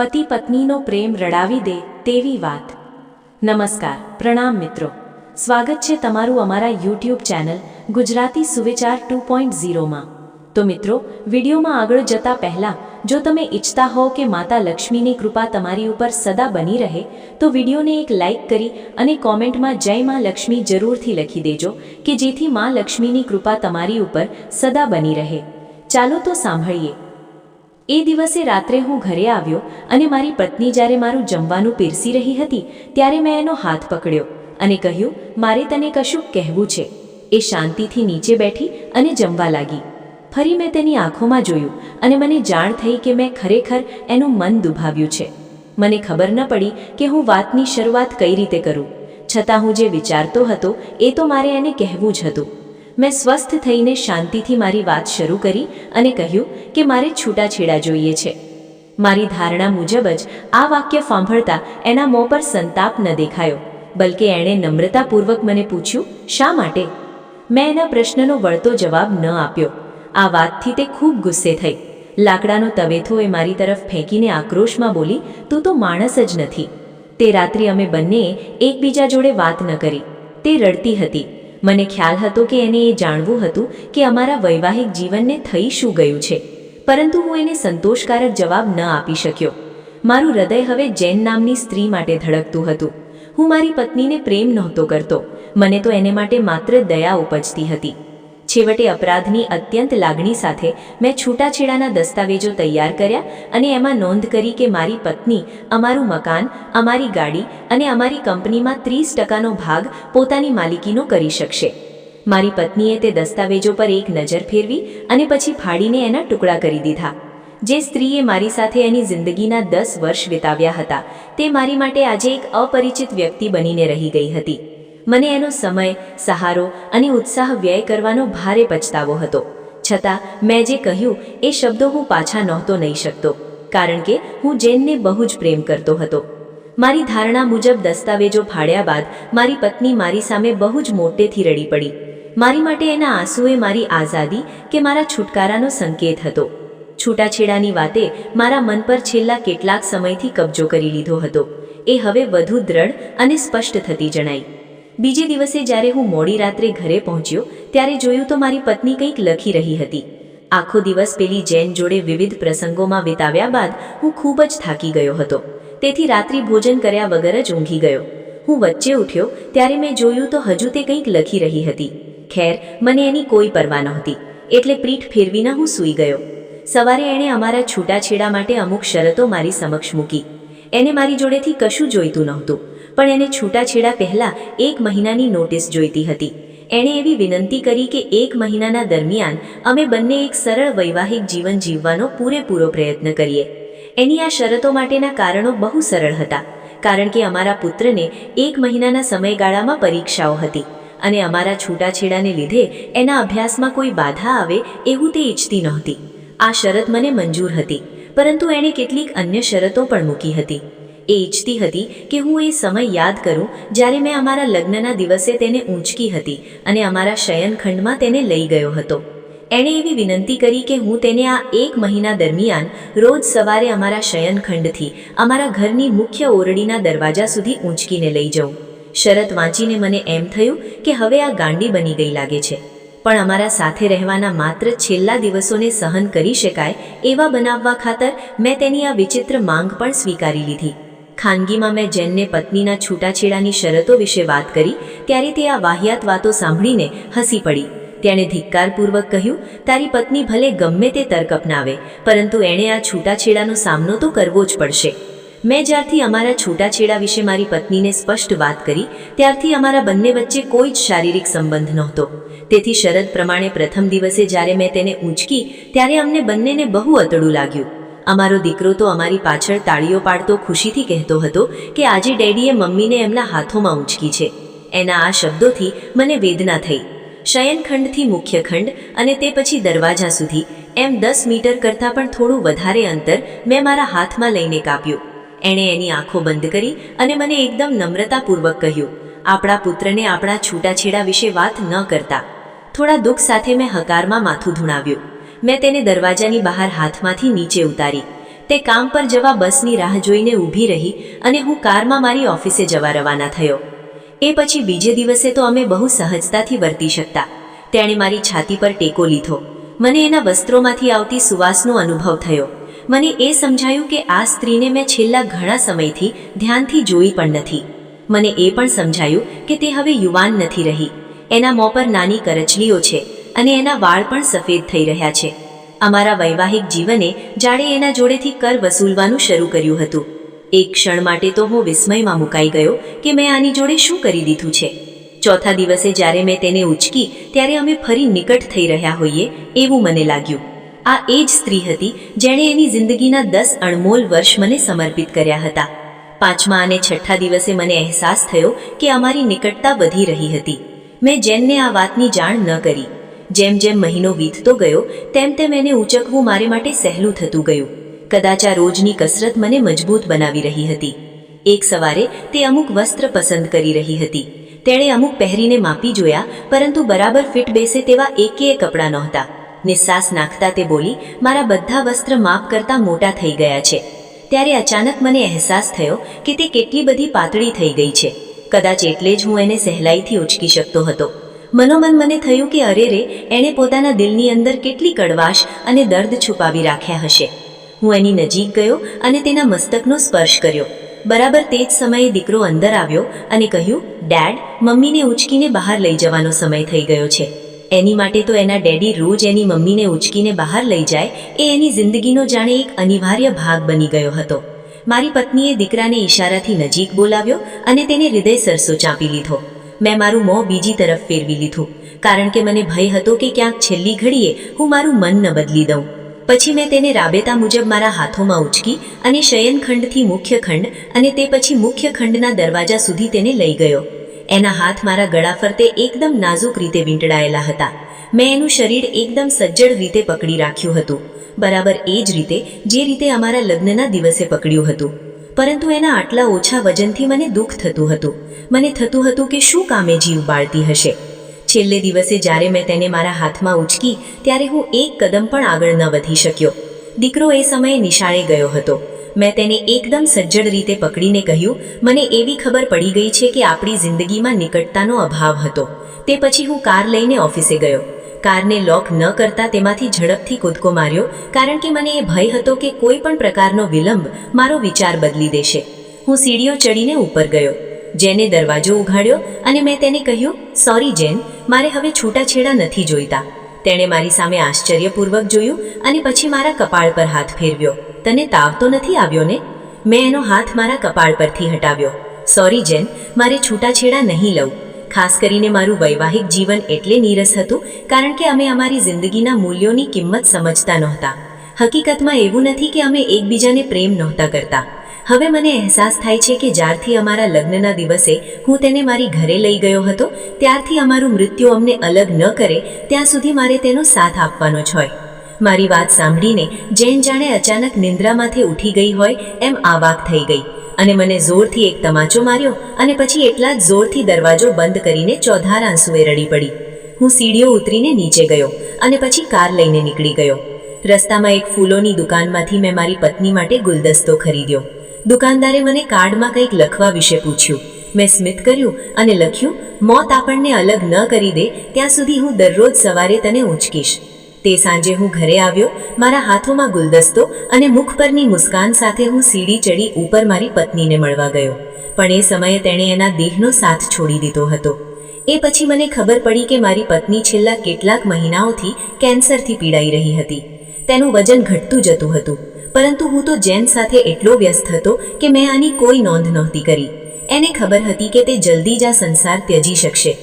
પતિ પત્નીનો પ્રેમ રડાવી દે તેવી વાત। નમસ્કાર, પ્રણામ મિત્રો, સ્વાગત છે તમારું અમારા યુટ્યુબ ચેનલ ગુજરાતી સુવિચાર 2.0માં। તો મિત્રો, વિડીયોમાં આગળ જતા પહેલાં જો તમે ઈચ્છતા હો કે માતા લક્ષ્મીની કૃપા તમારી ઉપર સદા બની રહે તો વિડીયોને એક લાઇક કરી અને કોમેન્ટમાં જય માં લક્ષ્મી જરૂરથી લખી દેજો કે જેથી માં લક્ષ્મીની કૃપા તમારી ઉપર સદા બની રહે। ચાલો તો સાંભળીએ। એ દિવસે રાત્રે હું ઘરે આવ્યો અને મારી પત્ની જ્યારે મારું જમવાનું પીરસી રહી હતી ત્યારે મેં એનો હાથ પકડ્યો અને કહ્યું, મારે તને કશું કહેવું છે। એ શાંતિથી નીચે બેઠી અને જમવા લાગી। ફરી મેં તેની આંખોમાં જોયું અને મને જાણ થઈ કે મેં ખરેખર એનું મન દુભાવ્યું છે। મને ખબર ન પડી કે હું વાતની શરૂઆત કઈ રીતે કરું, છતાં હું જે વિચારતો હતો એ તો મારે એને કહેવું જ હતું। મેં સ્વસ્થ થઈને શાંતિથી મારી વાત શરૂ કરી અને કહ્યું કે મારે છૂટાછેડા જોઈએ છે। મારી ધારણા મુજબ જ આ વાક્ય સાંભળતા એના મોં પર સંતાપ ન દેખાયો, બલકે એણે નમ્રતાપૂર્વક મને પૂછ્યું, શા માટે? મેં એના પ્રશ્નનો વળતો જવાબ ન આપ્યો। આ વાતથી તે ખૂબ ગુસ્સે થઈ। લાકડાનો તવેથો એ મારી તરફ ફેંકીને આક્રોશમાં બોલી, તું તો માણસ જ નથી। તે રાત્રે અમે બંનેએ એકબીજા જોડે વાત ન કરી। તે રડતી હતી। મને ખ્યાલ હતો કે એને એ જાણવું હતું કે અમારા વૈવાહિક જીવનને થઈ શું ગયું છે, પરંતુ હું એને સંતોષકારક જવાબ ન આપી શક્યો। મારું હૃદય હવે જેન નામની સ્ત્રી માટે ધડકતું હતું। હું મારી પત્નીને પ્રેમ નહોતો કરતો, મને તો એને માટે માત્ર દયા ઉપજતી હતી। છેવટે અપરાધની અત્યંત લાગણી સાથે મેં છૂટાછેડાના દસ્તાવેજો તૈયાર કર્યા અને એમાં નોંધ કરી કે મારી પત્ની અમારું મકાન, અમારી ગાડી અને અમારી કંપનીમાં 30% ભાગ પોતાની માલિકીનો કરી શકશે। મારી પત્નીએ તે દસ્તાવેજો પર એક નજર ફેરવી અને પછી ફાડીને એના ટુકડા કરી દીધા। જે સ્ત્રીએ મારી સાથે એની જિંદગીના 10 વર્ષ વિતાવ્યા હતા તે મારી માટે આજે એક અપરિચિત વ્યક્તિ બનીને રહી ગઈ હતી। મને એનો સમય, સહારો અને ઉત્સાહ વ્યય કરવાનો ભારે પછતાવો હતો, છતાં મેં જે કહ્યું એ શબ્દો હું પાછા નહોતો નહીં શકતો, કારણ કે હું જેનને બહુ જ પ્રેમ કરતો હતો। મારી ધારણા મુજબ દસ્તાવેજો ફાડ્યા બાદ મારી પત્ની મારી સામે બહુ જ મોટેથી રડી પડી। મારી માટે એના આંસુએ મારી આઝાદી કે મારા છુટકારાનો સંકેત હતો। છૂટાછેડાની વાતે મારા મન પર છેલ્લા કેટલાક સમયથી કબજો કરી લીધો હતો, એ હવે વધુ દ્રઢ અને સ્પષ્ટ થતી જણાઈ। બીજે દિવસે જ્યારે હું મોડી રાત્રે ઘરે પહોંચ્યો ત્યારે જોયું તો મારી પત્ની કંઈક લખી રહી હતી। આખો દિવસ પેલી જેન જોડે વિવિધ પ્રસંગોમાં વિતાવ્યા બાદ હું ખૂબ જ થાકી ગયો હતો, તેથી રાત્રિ ભોજન કર્યા વગર જ ઊંઘી ગયો। હું વચ્ચે ઉઠ્યો ત્યારે મેં જોયું તો હજુ તે કંઈક લખી રહી હતી। ખેર, મને એની કોઈ પરવા નહોતી, એટલે પીઠ ફેરવીને હું સૂઈ ગયો। સવારે એણે અમારા છૂટાછેડા માટે અમુક શરતો મારી સમક્ષ મૂકી। એને મારી જોડેથી કશું જોઈતું નહોતું, પણ એને છૂટાછેડા પહેલાં 1 મહિનાની નોટિસ જોઈતી હતી। એણે એવી વિનંતી કરી કે 1 મહિનાના દરમિયાન અમે બંને એક સરળ વૈવાહિક જીવન જીવવાનો પૂરેપૂરો પ્રયત્ન કરીએ। એની આ શરતો માટેના કારણો બહુ સરળ હતા, કારણ કે અમારા પુત્રને 1 મહિનાના સમયગાળામાં પરીક્ષાઓ હતી અને અમારા છૂટાછેડાને લીધે એના અભ્યાસમાં કોઈ બાધા આવે એવું તે ઈચ્છતી નહોતી। આ શરત મને મંજૂર હતી, પરંતુ એણે કેટલીક અન્ય શરતો પણ મૂકી હતી। એ ઈચ્છતી હતી કે હું એ સમય યાદ કરું જ્યારે મેં અમારા લગ્નના દિવસે તેને ઊંચકી હતી અને અમારા શયનખંડમાં તેને લઈ ગયો હતો। એણે એવી વિનંતી કરી કે હું તેને આ 1 મહિના દરમિયાન રોજ સવારે અમારા શયનખંડથી અમારા ઘરની મુખ્ય ઓરડીના દરવાજા સુધી ઊંચકીને લઈ જાઉં। શરત વાંચીને મને એમ થયું કે હવે આ ગાંડી બની ગઈ લાગે છે, પણ અમારા સાથે રહેવાના માત્ર છેલ્લા દિવસોને સહન કરી શકાય એવા બનાવવા ખાતર મેં તેની આ વિચિત્ર માંગ પણ સ્વીકારી લીધી। ખાનગીમાં મેં જેનને પત્નીના છૂટાછેડાની શરતો વિશે વાત કરી ત્યારે તે આ વાહિયાત વાતો સાંભળીને હસી પડી। તેણે ધિક્કારપૂર્વક કહ્યું, તારી પત્ની ભલે ગમે તે તર્ક અપનાવે, પરંતુ એણે આ છૂટાછેડાનો સામનો તો કરવો જ પડશે। મેં જ્યારથી અમારા છૂટાછેડા વિશે મારી પત્નીને સ્પષ્ટ વાત કરી ત્યારથી અમારા બંને વચ્ચે કોઈ જ શારીરિક સંબંધ નહોતો, તેથી શરત પ્રમાણે પ્રથમ દિવસે જ્યારે મેં તેને ઊંચકી ત્યારે અમને બંનેને બહુ અતડું લાગ્યું। અમારો દીકરો તો અમારી પાછળ તાળીઓ પાડતો ખુશીથી કહેતો હતો કે આજે ડેડીએ મમ્મીને એમના હાથોમાં ઊંચકી છે। એના આ શબ્દોથી મને વેદના થઈ। શયનખંડથી મુખ્ય ખંડ અને તે પછી દરવાજા સુધી એમ 10 મીટર કરતાં પણ થોડું વધારે અંતર મેં મારા હાથમાં લઈને કાપ્યું। એણે એની આંખો બંધ કરી અને મને એકદમ નમ્રતાપૂર્વક કહ્યું, આપણા પુત્રને આપણા છૂટાછેડા વિશે વાત ન કરતા। થોડા દુઃખ સાથે મેં હકારમાં માથું ધુણાવ્યું। મેં તેને દરવાજાની બહાર હાથમાંથી નીચે ઉતારી। તે કામ પર જવા બસની રાહ જોઈને ઊભી રહી અને હું કારમાં મારી ઓફિસે જવા રવાના થયો. એ પછી બીજે દિવસે તો અમે બહુ સહજતાથી વર્તી શકતા. તેણે મારી છાતી પર ટેકો લીધો. મને એના વસ્ત્રોમાંથી આવતી સુવાસનો અનુભવ થયો. મને એ સમજાયું કે આ સ્ત્રીને મેં છેલ્લા ઘણા સમયથી ધ્યાનથી જોઈ પણ નથી. મને એ પણ સમજાયું કે તે હવે યુવાન નથી રહી. એના મોં પર નાની કરચલીઓ છે અને એના વાળ પણ સફેદ થઈ રહ્યા છે. અમારા વૈવાહિક જીવને જાણે એના જોડેથી કર વસૂલવાનું શરૂ કર્યું હતું. એક ક્ષણ માટે તો હું વિસ્મયમાં મુકાઈ ગયો કે મેં આની જોડે શું કરી દીધું છે. ચોથા દિવસે જ્યારે મેં તેને ઉચકી ત્યારે અમે ફરી નિકટ થઈ રહ્યા હોઈએ એવું મને લાગ્યું. આ એ જ સ્ત્રી હતી જેણે એની જિંદગીના 10 અણમોલ વર્ષ મને સમર્પિત કર્યા હતા. પાંચમા અને છઠ્ઠા દિવસે મને અહેસાસ થયો કે અમારી નિકટતા વધી રહી હતી. મેં જેનને આ વાતની જાણ ન કરી. જેમ જેમ મહિનો વીતતો ગયો તેમ તેમ એને ઉચકવું મારે માટે સહેલું થતું ગયું. કદાચ આ રોજની કસરત મને મજબૂત બનાવી રહી હતી. એક સવારે તે અમુક વસ્ત્ર પસંદ કરી રહી હતી. તેણે અમુક પહેરીને માપી જોયા, પરંતુ બરાબર ફિટ બેસે તેવા એકેય કપડાં નહોતા. નિશ્વાસ નાખતા તે બોલી, મારા બધા વસ્ત્ર માપ કરતાં મોટા થઈ ગયા છે. ત્યારે અચાનક મને અહેસાસ થયો કે તે કેટલી બધી પાતળી થઈ ગઈ છે. કદાચ એટલે જ હું એને સહેલાઈથી ઉચકી શકતો હતો. મનોમન મને થયું કે અરે રે, એણે પોતાના દિલની અંદર કેટલી કડવાશ અને દર્દ છુપાવી રાખ્યા હશે. હું એની નજીક ગયો અને તેના મસ્તકનો સ્પર્શ કર્યો. બરાબર તે જ સમયે દીકરો અંદર આવ્યો અને કહ્યું, ડેડ, મમ્મીને ઉચકીને બહાર લઈ જવાનો સમય થઈ ગયો છે. એની માટે તો એના ડેડી રોજ એની મમ્મીને ઉચકીને બહાર લઈ જાય એ એની જિંદગીનો જાણે એક અનિવાર્ય ભાગ બની ગયો હતો. મારી પત્નીએ દીકરાને ઈશારાથી નજીક બોલાવ્યો અને તેને હૃદય સરસો ચાંપી લીધો. મેં મારું મોં બીજી તરફ ફેરવી લીધું, કારણ કે મને ભય હતો કે ક્યાંક છેલ્લી ઘડીએ હું મારું મન ન બદલી દઉં. પછી મેં તેને રાબેતા મુજબ મારા હાથોમાં ઉચકી અને શયનખંડથી મુખ્ય ખંડ અને તે પછી મુખ્ય ખંડના દરવાજા સુધી તેને લઈ ગયો. એના હાથ મારા ગળા ફરતે એકદમ નાજુક રીતે વીંટળાયેલા હતા. મેં એનું શરીર એકદમ સજ્જડ રીતે પકડી રાખ્યું હતું, બરાબર એ જ રીતે જે રીતે અમારા લગ્નના દિવસે પકડ્યું હતું. પરંતુ એના આટલા ઓછા વજનથી મને દુઃખ થતું હતું. મને થતું હતું કે શું કામે જીવ બાળતી હશે. છેલ્લે દિવસે જ્યારે મેં તેને મારા હાથમાં ઉચકી ત્યારે હું એક કદમ પણ આગળ ન વધી શક્યો. દીકરો એ સમયે નિશાળે ગયો હતો. મેં તેને એકદમ સજ્જડ રીતે પકડીને કહ્યું, મને એવી ખબર પડી ગઈ છે કે આપણી જિંદગીમાં નિકટતાનો અભાવ હતો. તે પછી હું કાર લઈને ઓફિસે ગયો. કારને લોક ન કરતા તેમાંથી ઝડપથી કૂદકો માર્યો, કારણ કે મને એ ભય હતો કે કોઈ પણ પ્રકારનો વિલંબ મારો વિચાર બદલી દેશે. હું સીડીઓ ચડીને ઉપર ગયો. જેને દરવાજો ઉઘાડ્યો અને મેં તેને કહ્યું, સોરી જેન, મારે હવે છૂટાછેડા નથી જોઈતા. તેણે મારી સામે આશ્ચર્યપૂર્વક જોયું અને પછી મારા કપાળ પર હાથ ફેરવ્યો. તને તાવ તો નથી આવ્યો ને? મેં એનો હાથ મારા કપાળ પરથી હટાવ્યો. સોરી જેન, મારે છૂટાછેડા નહીં લઉં. ખાસ કરીને મારું વૈવાહિક જીવન એટલે નીરસ હતું કારણ કે અમે અમારી જિંદગીના મૂલ્યોની કિંમત સમજતા નહોતા. હકીકતમાં એવું નથી કે અમે એકબીજાને પ્રેમ નહોતા કરતા. હવે મને અહેસાસ થાય છે કે જ્યારથી અમારા લગ્નના દિવસે હું તેને મારી ઘરે લઈ ગયો હતો ત્યારથી અમારું મૃત્યુ અમને અલગ ન કરે ત્યાં સુધી મારે તેનો સાથ આપવાનો જ હોય. મારી વાત સાંભળીને જેન જાણે અચાનક નિંદ્રામાંથી ઉઠી ગઈ હોય એમ આવાક થઈ ગઈ અને મને જોરથી એક તમાચો માર્યો અને પછી એટલા જ જોરથી દરવાજો બંધ કરીને ચોધાર આંસુએ રડી પડી. હું સીડીઓ ઉતરીને નીચે ગયો અને પછી કાર લઈને નીકળી ગયો. રસ્તામાં એક ફૂલોની દુકાનમાંથી મેં મારી પત્ની માટે ગુલદસ્તો ખરીદ્યો. દુકાનદારે મને કાર્ડમાં કંઈક લખવા વિશે પૂછ્યું. મેં સ્મિત કર્યું અને લખ્યું, મોત આપણને અલગ ન કરી દે ત્યાં સુધી હું દરરોજ સવારે તને ઉંચકીશ. તે સાંજે હું ઘરે આવ્યો. મારા હાથોમાં ગુલદસ્તો અને મુખ પરની મુસ્કાન સાથે હું સીડી ચડી ઉપર મારી પત્નીને મળવા ગયો. પણ એ સમયે તેણે એના દેહનો સાથ છોડી દીધો હતો. એ પછી મને ખબર પડી કે મારી પત્ની છેલ્લા કેટલાક મહિનાઓથી કેન્સરથી પીડાઈ રહી હતી. તેનું વજન ઘટતું જતું હતું, પરંતુ હું તો જેન સાથે એટલો વ્યસ્ત હતો કે મેં આની કોઈ નોંધ નહોતી કરી. એને ખબર હતી કે તે જલ્દી જ આ સંસાર ત્યજી શકશે.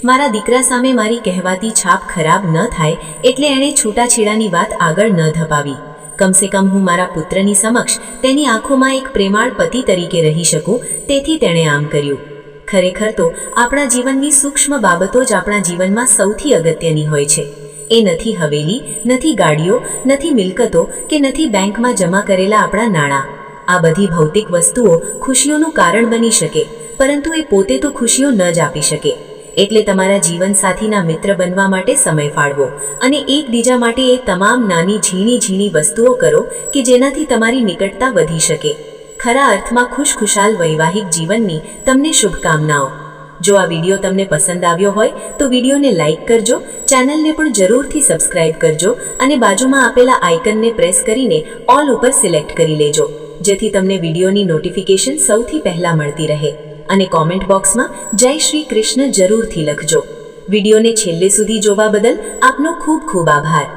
મારા દીકરા સામે મારી કહેવાતી છાપ ખરાબ ન થાય એટલે એણે છૂટાછેડાની વાત આગળ ન ધપાવી. કમસે કમ હું મારા પુત્રની સમક્ષ તેની આંખોમાં એક પ્રેમાળ પતિ તરીકે રહી શકું, તેથી તેણે આમ કર્યું. ખરેખર તો આપણા જીવનની સૂક્ષ્મ બાબતો જ આપણા જીવનમાં સૌથી અગત્યની હોય છે. એ નથી હવેલી, નથી ગાડીઓ, નથી મિલકતો કે નથી બેંકમાં જમા કરેલા આપણા નાણાં. આ બધી ભૌતિક વસ્તુઓ ખુશીઓનું કારણ બની શકે, પરંતુ એ પોતે તો ખુશીઓ ન જ આપી શકે. એટલે તમારા જીવનસાથીના મિત્ર બનવા માટે સમય ફાળવો અને એકબીજા માટે એ તમામ નાની ઝીણી વસ્તુઓ કરો કે જેનાથી તમારી નિકટતા વધી શકે. ખરા અર્થમાં ખુશખુશાલ વૈવાહિક જીવનની તમને શુભકામનાઓ. જો આ વિડીયો તમને પસંદ આવ્યો હોય તો વિડીયોને લાઇક કરજો, ચેનલને પણ જરૂરથી સબસ્ક્રાઇબ કરજો અને બાજુમાં આપેલા આઇકનને પ્રેસ કરીને ઓલ ઉપર સિલેક્ટ કરી લેજો, જેથી તમને વિડીયોની નોટિફિકેશન સૌથી પહેલા મળતી રહે. અને કોમેન્ટ બોક્સમાં જય શ્રી કૃષ્ણ જરૂરથી લખજો. વિડીયોને છેલ્લે સુધી જોવા બદલ આપનો ખૂબ ખૂબ આભાર.